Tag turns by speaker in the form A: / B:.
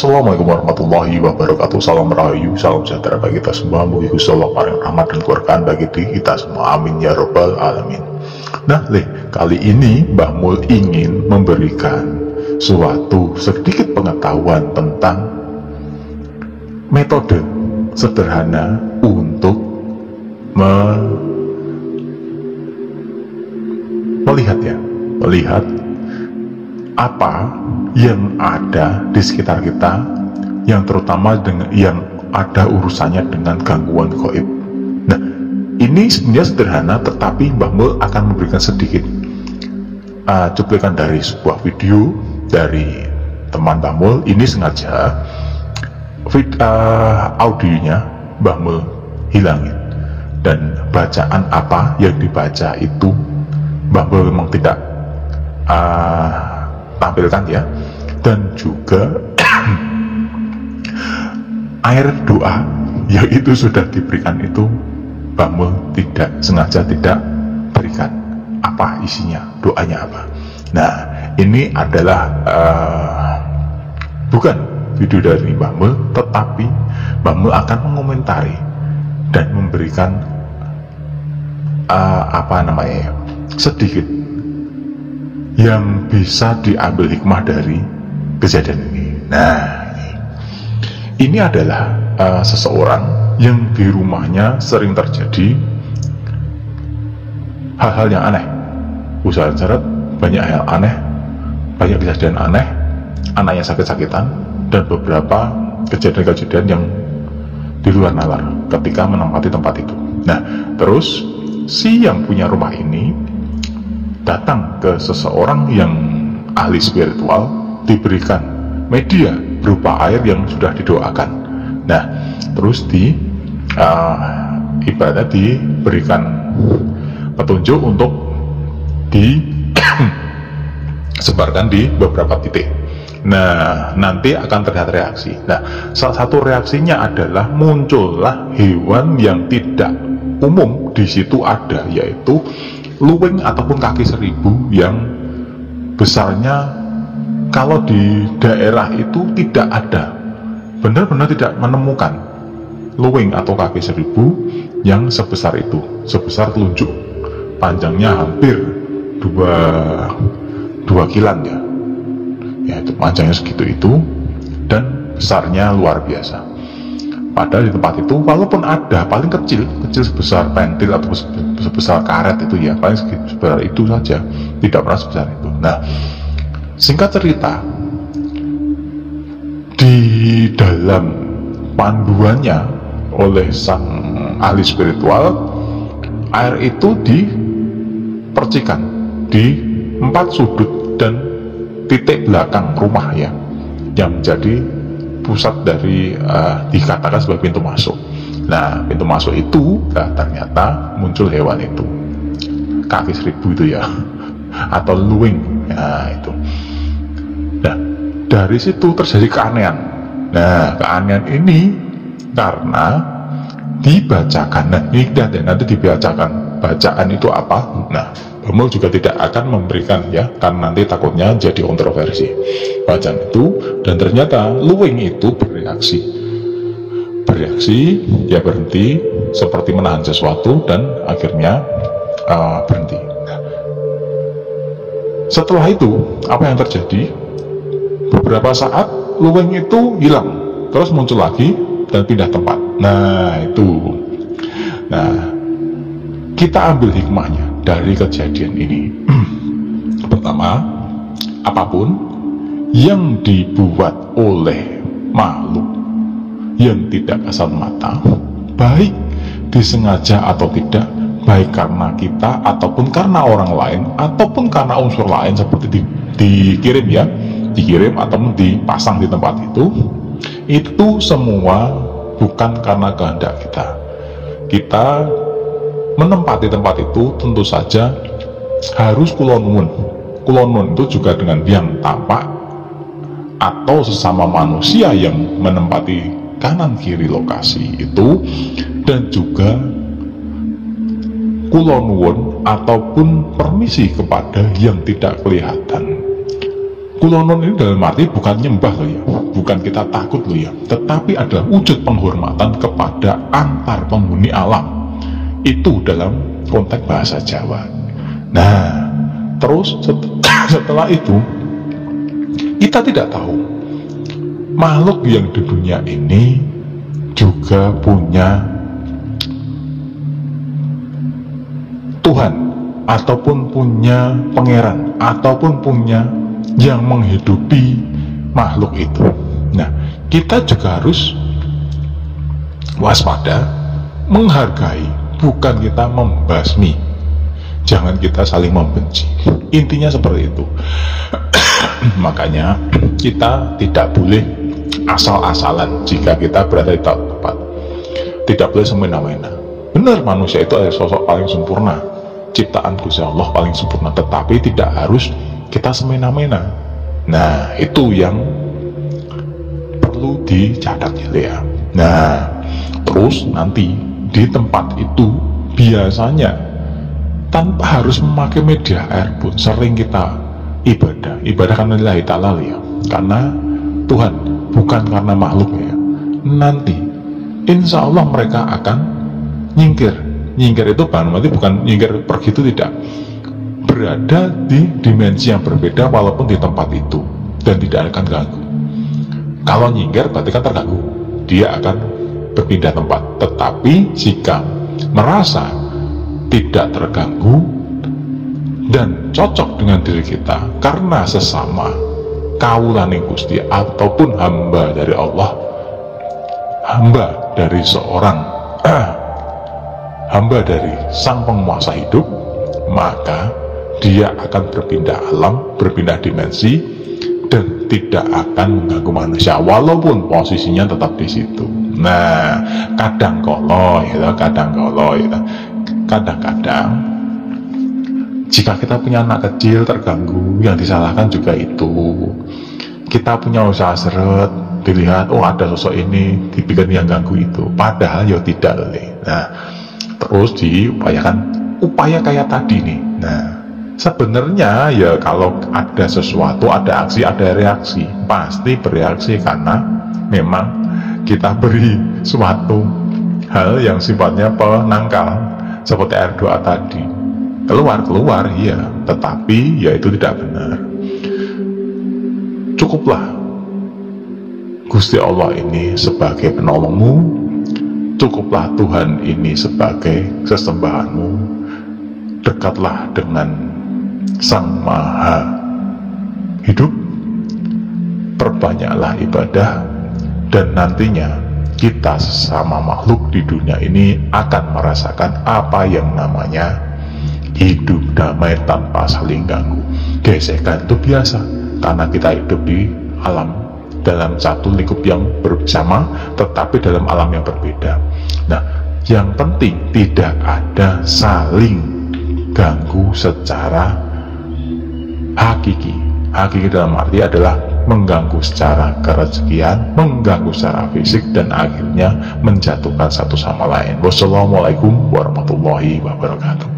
A: Assalamualaikum warahmatullahi wabarakatuh. Salam rahayu, salam sejahtera bagi kita semua. Mugi Gusti Allah paring rahmat dan keberkahan bagi kita semua. Amin ya robbal alamin. Nah, kali ini Mbah Mul ingin memberikan suatu sedikit pengetahuan tentang metode sederhana untuk melihat apa yang ada di sekitar kita, yang terutama yang ada urusannya dengan gangguan gaib. Nah, ini sebenarnya sederhana, tetapi Mbah Mul akan memberikan sedikit cuplikan dari sebuah video dari teman Mbah Mul. Ini sengaja audionya Mbah Mul hilangin, dan bacaan apa yang dibaca itu Mbah Mul memang tidak tampilkan ya. Dan juga air doa yang itu sudah diberikan itu Mbah Mul tidak sengaja tidak berikan apa isinya, doanya apa. Nah, ini adalah bukan video dari Mbah Mul, tetapi Mbah Mul akan mengomentari dan memberikan sedikit yang bisa diambil hikmah dari kejadian ini. Nah, ini adalah seseorang yang di rumahnya sering terjadi hal-hal yang aneh, usaha syarat, banyak hal aneh, banyak kejadian aneh, anaknya sakit-sakitan, dan beberapa kejadian-kejadian yang di luar nalar ketika menempati tempat itu. Nah, terus si yang punya rumah ini datang ke seseorang yang ahli spiritual, diberikan media berupa air yang sudah didoakan. Nah, terus ibaratnya diberikan petunjuk untuk disebarkan di beberapa titik. Nah, nanti akan terlihat reaksi. Nah, salah satu reaksinya adalah muncullah hewan yang tidak umum di situ ada, yaitu luwing ataupun kaki seribu yang besarnya kalau di daerah itu tidak ada, benar-benar tidak menemukan luwing atau kaki seribu yang sebesar itu, sebesar telunjuk, panjangnya hampir 2 kilan ya itu panjangnya segitu itu, dan besarnya luar biasa. Padahal di tempat itu walaupun ada, paling kecil sebesar pentil atau sebesar karet itu ya, paling sebesar itu saja, tidak pernah sebesar itu. Nah, singkat cerita, di dalam panduannya oleh sang ahli spiritual, air itu dipercikan di 4 sudut dan titik belakang rumah ya, yang menjadi pusat dari dikatakan sebagai pintu masuk. Nah, pintu masuk itu ternyata muncul hewan itu, kaki seribu itu ya, atau luwing. Nah, itu. Nah, dari situ terjadi keanehan. Nah, keanehan ini karena dibacakan. Nah, ini nanti dibacakan. Bacaan itu apa? Nah, Mbah Mul juga tidak akan memberikan ya, karena nanti takutnya jadi kontroversi bacaan itu. Dan ternyata luwing itu bereaksi, dia berhenti seperti menahan sesuatu dan akhirnya berhenti. Setelah itu apa yang terjadi? Beberapa saat luwing itu hilang, terus muncul lagi dan pindah tempat. Nah, itu. Nah, kita ambil hikmahnya dari kejadian ini. Pertama, apapun yang dibuat oleh makhluk yang tidak kasat mata, baik disengaja atau tidak, baik karena kita ataupun karena orang lain ataupun karena unsur lain seperti dikirim ataupun dipasang di tempat itu semua bukan karena kehendak kita. Kita menempati tempat itu tentu saja harus kulon nun itu juga dengan yang tampak atau sesama manusia yang menempati kanan kiri lokasi itu, dan juga kulon ataupun permisi kepada yang tidak kelihatan. Kulonon ini dalam arti bukan nyembah loh ya, bukan kita takut loh ya, tetapi adalah wujud penghormatan kepada antar penghuni alam. Itu dalam konteks bahasa Jawa. Nah, terus setelah itu kita tidak tahu makhluk yang di dunia ini juga punya Tuhan, ataupun punya pangeran, ataupun punya yang menghidupi makhluk itu. Nah, kita juga harus waspada, menghargai, bukan kita membasmi. Jangan kita saling membenci. Intinya seperti itu. Makanya kita tidak boleh asal-asalan jika kita berada di tempat. Tidak boleh semena-mena. Benar, manusia itu adalah sosok paling sempurna, ciptaan Gusti Allah paling sempurna, tetapi tidak harus kita semena-mena. Nah, itu yang perlu dicatat gitu ya. Nah, terus nanti di tempat itu biasanya tanpa harus memakai media air pun sering kita ibadah karena lillahi ta'ala ya, karena Tuhan, bukan karena makhluk ya. Nanti insya Allah mereka akan nyingkir itu bukan nyingkir pergi, itu tidak, berada di dimensi yang berbeda walaupun di tempat itu, dan tidak akan ganggu. Kalau nyingkir berarti kan terganggu, dia akan berpindah tempat. Tetapi jika merasa tidak terganggu dan cocok dengan diri kita karena sesama kaulaning Gusti ataupun hamba dari Allah, hamba dari seorang hamba dari sang penguasa hidup, maka dia akan berpindah alam, berpindah dimensi, dan tidak akan mengganggu manusia walaupun posisinya tetap di situ. Nah, kadang-kadang jika kita punya anak kecil terganggu, yang disalahkan juga itu. Kita punya usaha seret, dilihat oh ada sosok ini, dipikir yang ganggu itu, padahal ya tidak. Nah, terus diupayakan upaya kayak tadi nih. Nah, sebenarnya ya kalau ada sesuatu, ada aksi, ada reaksi, pasti bereaksi karena memang kita beri suatu hal yang sifatnya penangkal, seperti air doa tadi. Keluar iya, tetapi ya itu tidak benar. Cukuplah Gusti Allah ini sebagai penolongmu, cukuplah Tuhan ini sebagai sesembahanmu. Dekatlah dengan Sang Maha Hidup, perbanyaklah ibadah, dan nantinya kita sesama makhluk di dunia ini akan merasakan apa yang namanya hidup damai tanpa saling ganggu. Gesekan itu biasa karena kita hidup di alam dalam satu lingkup yang bersama, tetapi dalam alam yang berbeda. Nah, yang penting tidak ada saling ganggu secara hakiki. Hakiki dalam arti adalah mengganggu secara kerezekian, mengganggu secara fisik, dan akhirnya menjatuhkan satu sama lain. Wassalamualaikum warahmatullahi wabarakatuh.